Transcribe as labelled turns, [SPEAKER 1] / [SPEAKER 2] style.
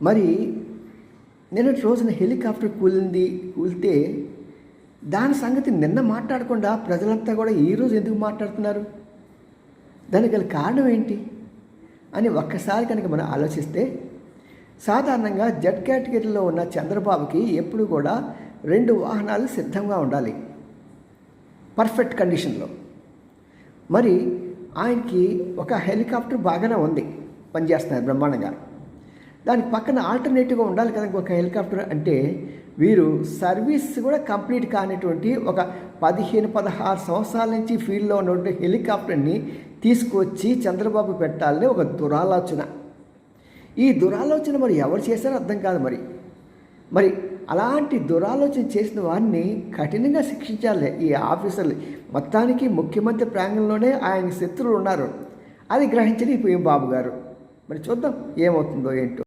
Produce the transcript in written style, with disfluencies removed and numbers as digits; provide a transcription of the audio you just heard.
[SPEAKER 1] మరి నిన్నటి రోజున హెలికాప్టర్ కూలితే దాని సంగతి నిన్న మాట్లాడకుండా ప్రజలంతా కూడా ఈరోజు ఎందుకు మాట్లాడుతున్నారు? దానికి గల కారణం ఏంటి అని ఒక్కసారి కనుక మనం ఆలోచిస్తే, సాధారణంగా జెడ్ కేటగిరీలో ఉన్న చంద్రబాబుకి ఎప్పుడు కూడా 2 వాహనాలు సిద్ధంగా ఉండాలి, పర్ఫెక్ట్ కండిషన్లో. మరి ఆయనకి ఒక హెలికాప్టర్ బాగానే ఉంది, పనిచేస్తున్నారు బ్రహ్మాండంగా. దానికి పక్కన ఆల్టర్నేటివ్గా ఉండాలి కదా ఇంకొక హెలికాప్టర్. అంటే వీరు సర్వీస్ కూడా కంప్లీట్ కానిటువంటి ఒక 15-16 సంవత్సరాల నుంచి ఫీల్డ్లో ఉన్నటువంటి హెలికాప్టర్ని తీసుకొచ్చి చంద్రబాబు పెట్టాలని ఒక దురాలోచన. ఈ దురాలోచన మరి ఎవరు చేశారో అర్థం కాదు. మరి అలాంటి దురాలోచన చేసిన వారిని కఠినంగా శిక్షించాలి ఈ ఆఫీసర్లు. మొత్తానికి ముఖ్యమంత్రి ప్రాంగణంలోనే ఆయన శత్రువులు ఉన్నారు, అది గ్రహించని బాబు గారు. మరి చూద్దాం ఏమవుతుందో ఏంటో.